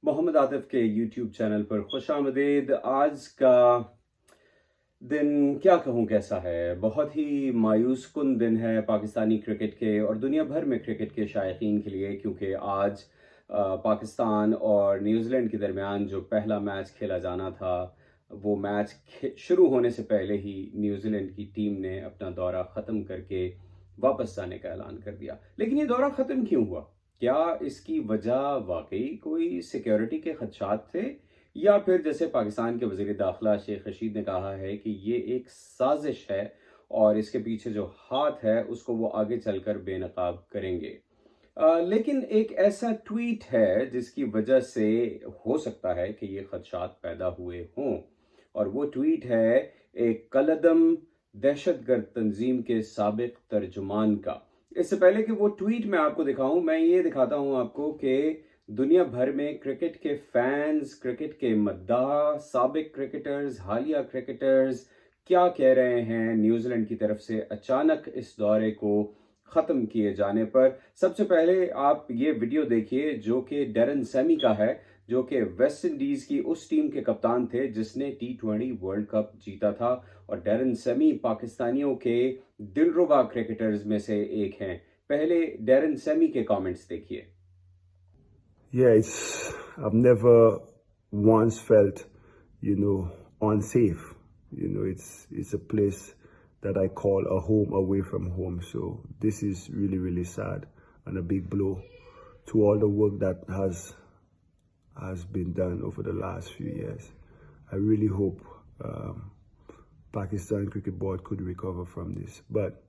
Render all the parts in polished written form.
मोहम्मद आतिफ के YouTube channel पर खुशामदीद। आज का दिन क्या कहूँ कैसा है, बहुत ही मायूस कुन दिन है पाकिस्तानी क्रिकेट के और दुनिया भर में क्रिकेट के शायकीन के लिए, क्योंकि आज पाकिस्तान और न्यूजीलैंड के दरमियान जो पहला मैच खेला जाना था, वो मैच शुरू होने से पहले ही न्यूजीलैंड की टीम ने अपना दौरा ख़त्म करके वापस जाने का ऐलान कर दिया। लेकिन ये दौरा ख़त्म क्यों हुआ? क्या इसकी वजह वाकई कोई सिक्योरिटी के खदशात थे, या फिर जैसे पाकिस्तान के वज़ीर दाखिला शेख रशीद ने कहा है कि ये एक साजिश है और इसके पीछे जो हाथ है उसको वो आगे चलकर बेनकाब करेंगे। लेकिन एक ऐसा ट्वीट है जिसकी वजह से हो सकता है कि ये खदशात पैदा हुए हों, और वो ट्वीट है एक कलअदम दहशतगर्द तंजीम के साबिक तर्जुमान का। इससे पहले कि वो ट्वीट मैं आपको दिखाऊं, मैं ये दिखाता हूं आपको कि दुनिया भर में क्रिकेट के फैंस, क्रिकेट के मद्दाह, साबिक क्रिकेटर्स, हालिया क्रिकेटर्स क्या कह रहे हैं न्यूजीलैंड की तरफ से अचानक इस दौरे को ख़त्म किए जाने पर। सबसे पहले आप ये वीडियो देखिए जो कि डैरन सैमी का है, जो कि वेस्ट इंडीज़ की उस टीम के कप्तान थे जिसने T20 वर्ल्ड कप जीता था, और डैरन सैमी पाकिस्तानियों के दिलरुबा क्रिकेटर्स में से एक हैं। पहले डैरन सैमी के कमेंट्स देखिए। Yeah, I've never once felt, unsafe. It's a place that I call a home away from home. So this is really, really sad and a big blow to all the work that has been done over the last few years. I really hope Pakistan Cricket Board could recover from this, but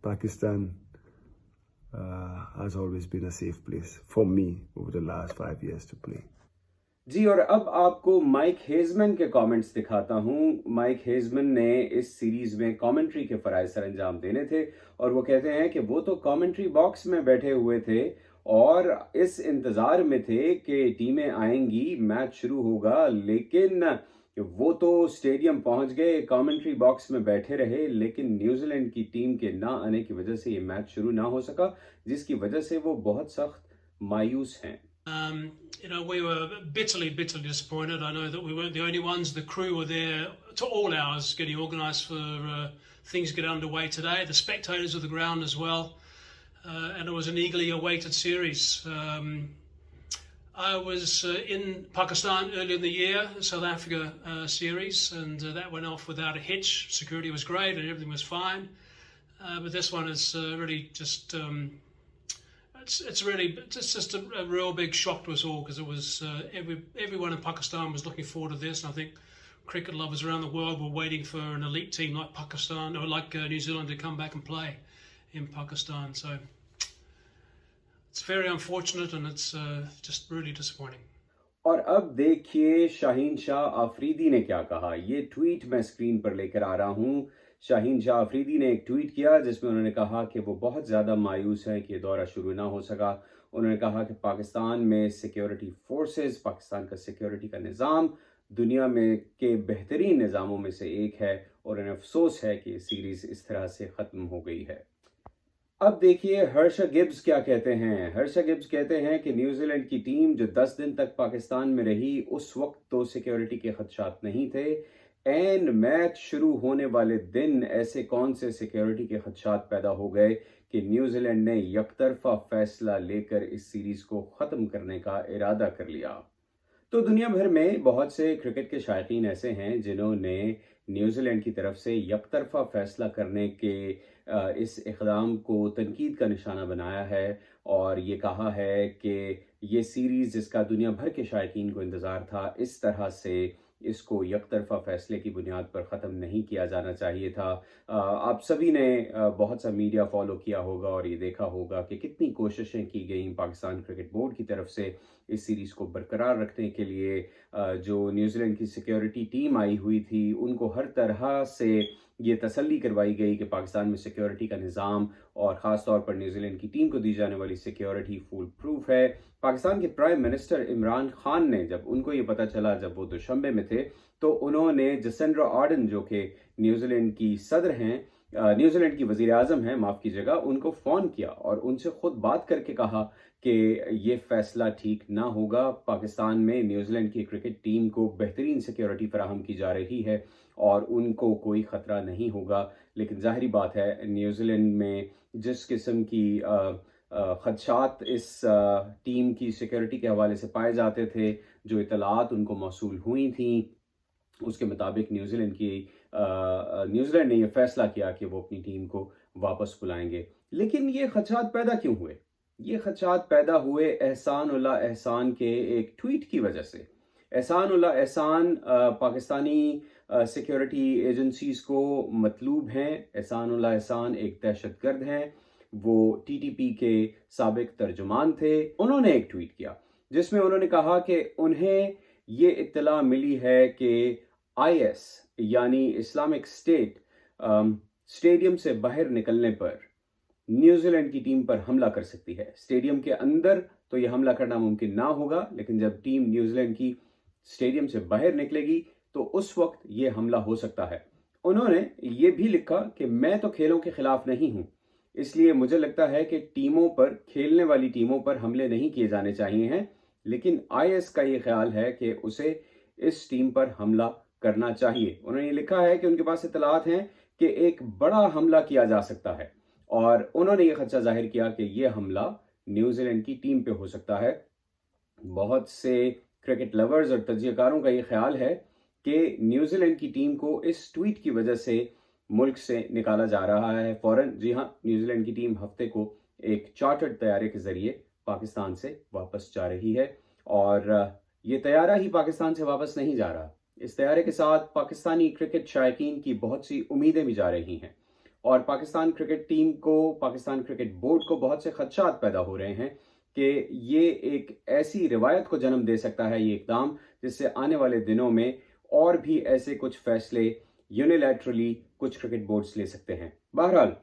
Pakistan has always been a safe place for me over the last 5 years to play. जी, और अब आपको mic हेजमैन के comments दिखाता हूं। Mic हेजमैन ने इस series में commentary के फराइज सर अंजाम देने थे, और वो कहते हैं कि वो तो कमेंट्री बॉक्स में बैठे हुए थे और इस इंतज़ार में थे कि टीमें आएंगी, मैच शुरू होगा, लेकिन वो तो स्टेडियम पहुंच गए, कमेंट्री बॉक्स में बैठे रहे, लेकिन न्यूजीलैंड की टीम के ना आने की वजह से ये मैच शुरू ना हो सका, जिसकी वजह से वो बहुत सख्त मायूस हैं। We were bitterly disappointed. I know that we weren't the only ones. The crew were there to all hours getting organised for things to get underway today. The spectators of the ground as well. And it was an eagerly awaited series. I was in Pakistan earlier in the year, South Africa series, and that went off without a hitch. Security was great and everything was fine. But this one is really just... It's just a real big shock to us all, because it was everyone in Pakistan was looking forward to this, and I think cricket lovers around the world were waiting for an elite team like Pakistan or like New Zealand to come back and play in Pakistan. So it's very unfortunate, and it's just really disappointing. और अब देखिए शाहीन शाह आफरीदी ने क्या कहा। ये tweet मैं screen पर लेकर आ रहा हूँ। शाहीन शाह आफरीदी ने एक ट्वीट किया जिसमें उन्होंने कहा कि वो बहुत ज़्यादा मायूस हैं कि दौरा शुरू ना हो सका। उन्होंने कहा कि पाकिस्तान में सिक्योरिटी फोर्सेस, पाकिस्तान का सिक्योरिटी का निज़ाम दुनिया में के बेहतरीन निज़ामों में से एक है, और उन्हें अफसोस है कि सीरीज़ इस तरह से ख़त्म हो गई है। अब देखिए हर्षा गिब्स क्या कहते हैं। हर्षा गिब्स कहते हैं कि न्यूजीलैंड की टीम जो 10 दिन तक पाकिस्तान में रही, उस वक्त तो सिक्योरिटी के खदशात नहीं थे। एंड मैच शुरू होने वाले दिन ऐसे कौन से सिक्योरिटी के खदशात पैदा हो गए कि न्यूजीलैंड ने यकतरफा फैसला लेकर इस सीरीज को ख़त्म करने का इरादा कर लिया। तो दुनिया भर में बहुत से क्रिकेट के शायकीन ऐसे हैं जिन्होंने न्यूजीलैंड की तरफ से यकतरफा फैसला करने के इस इक़दाम को तनकीद का निशाना बनाया है, और ये कहा है कि ये सीरीज़ जिसका दुनिया भर के शायकीन को इंतज़ार था, इस तरह से इसको यकतरफा फैसले की बुनियाद पर ख़त्म नहीं किया जाना चाहिए था। आप सभी ने बहुत सा मीडिया फॉलो किया होगा और ये देखा होगा कि कितनी कोशिशें की गई पाकिस्तान क्रिकेट बोर्ड की तरफ से इस सीरीज़ को बरकरार रखने के लिए। जो न्यूजीलैंड की सिक्योरिटी टीम आई हुई थी, उनको हर तरह से ये तसल्ली करवाई गई कि पाकिस्तान में सिक्योरिटी का निज़ाम और ख़ास तौर पर न्यूजीलैंड की टीम को दी जाने वाली सिक्योरिटी फुल प्रूफ है। पाकिस्तान के प्राइम मिनिस्टर इमरान खान ने, जब उनको ये पता चला, जब वो दुशंबे में थे, तो उन्होंने जसिंड्रा आर्डन जो कि न्यूजीलैंड की सदर हैं, न्यूजीलैंड की वजीर आजम हैं, माफ़ कीजिएगा, उनको फ़ोन किया और उनसे खुद बात करके कहा कि ये फैसला ठीक ना होगा। पाकिस्तान में न्यूजीलैंड की क्रिकेट टीम को बेहतरीन सिक्योरिटी फराहम की जा रही है और उनको कोई ख़तरा नहीं होगा। लेकिन ज़ाहिरी बात है, न्यूजीलैंड में जिस किस्म की खदशात इस टीम की सिक्योरिटी के हवाले से पाए जाते थे, जो इतलात उनको मौसूल हुई थी, उसके मुताबिक न्यूजीलैंड ने यह फैसला किया कि वो अपनी टीम को वापस बुलाएंगे। लेकिन ये खदशात पैदा क्यों हुए? ये खदशात पैदा हुए एहसान उल्लाह एहसान के एक ट्वीट की वजह से। एहसान उल्लाह एहसान पाकिस्तानी सिक्योरिटी एजेंसीज को मतलूब हैं। एहसान उल्लाह एहसान एक दहशतगर्द हैं। वो टीटीपी के साबिक तर्जुमान थे। उन्होंने एक ट्वीट किया जिसमें उन्होंने कहा कि उन्हें ये इत्तला मिली है कि IS यानी इस्लामिक स्टेट स्टेडियम से बाहर निकलने पर न्यूजीलैंड की टीम पर हमला कर सकती है। स्टेडियम के अंदर तो यह हमला करना मुमकिन ना होगा, लेकिन जब टीम न्यूजीलैंड की स्टेडियम से बाहर निकलेगी तो उस वक्त यह हमला हो सकता है। उन्होंने ये भी लिखा कि मैं तो खेलों के खिलाफ नहीं हूं, इसलिए मुझे लगता है कि टीमों पर, खेलने वाली टीमों पर हमले नहीं किए जाने चाहिए हैं, लेकिन IS का ये ख्याल है कि उसे इस टीम पर हमला करना चाहिए। उन्होंने लिखा है कि उनके पास इतलात हैं कि एक बड़ा हमला किया जा सकता है और उन्होंने ये खदशा जाहिर किया कि यह हमला न्यूजीलैंड की टीम पे हो सकता है। बहुत से क्रिकेट लवर्स और तज्जियाकारों का ये ख्याल है कि न्यूजीलैंड की टीम को इस ट्वीट की वजह से मुल्क से निकाला जा रहा है फौरन। जी हाँ, न्यूजीलैंड की टीम हफ्ते को एक चार्टर्ड तैयारे के जरिए पाकिस्तान से वापस जा रही है और ये तैयारा ही पाकिस्तान से वापस नहीं जा रहा। इस तैयारे के साथ पाकिस्तानी क्रिकेट शायकीन की बहुत सी उम्मीदें भी जा रही हैं और पाकिस्तान क्रिकेट टीम को, पाकिस्तान क्रिकेट बोर्ड को बहुत से खदशात पैदा हो रहे हैं कि ये एक ऐसी रिवायत को जन्म दे सकता है, ये इकदाम, जिससे आने वाले दिनों में और भी ऐसे कुछ फैसले यूनिलैटरली कुछ क्रिकेट बोर्ड्स ले सकते हैं। बहरहाल,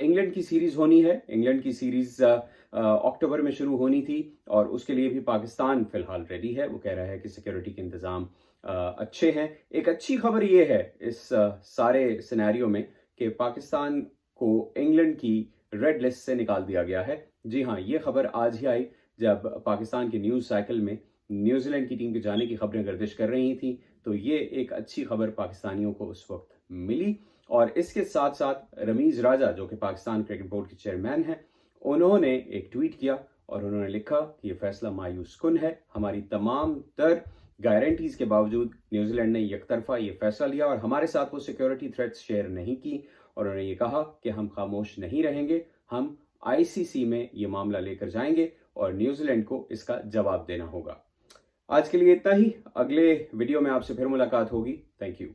इंग्लैंड की सीरीज होनी है। इंग्लैंड की सीरीज अक्टूबर में शुरू होनी थी और उसके लिए भी पाकिस्तान फिलहाल रेडी है। वो कह रहा है कि सिक्योरिटी के इंतजाम अच्छे हैं। एक अच्छी खबर ये है इस सारे सिनेरियो में कि पाकिस्तान को इंग्लैंड की रेड लिस्ट से निकाल दिया गया है। जी हाँ, ये खबर आज ही आई जब पाकिस्तान के न्यूज़ साइकिल में न्यूजीलैंड की टीम के जाने की खबरें गर्दिश कर रही थी, तो ये एक अच्छी खबर पाकिस्तानियों को उस वक्त मिली। और इसके साथ साथ रमीज राजा, जो कि पाकिस्तान क्रिकेट बोर्ड के चेयरमैन हैं, उन्होंने एक ट्वीट किया और उन्होंने लिखा कि यह फैसला मायूस कुन है। हमारी तमाम तर गारंटीज के बावजूद न्यूजीलैंड ने एकतरफा ये फैसला लिया और हमारे साथ वो सिक्योरिटी थ्रेट्स शेयर नहीं की। और उन्होंने ये कहा कि हम खामोश नहीं रहेंगे, हम ICC में ये मामला लेकर जाएंगे और न्यूजीलैंड को इसका जवाब देना होगा। आज के लिए इतना ही। अगले वीडियो में आपसे फिर मुलाकात होगी। Thank you.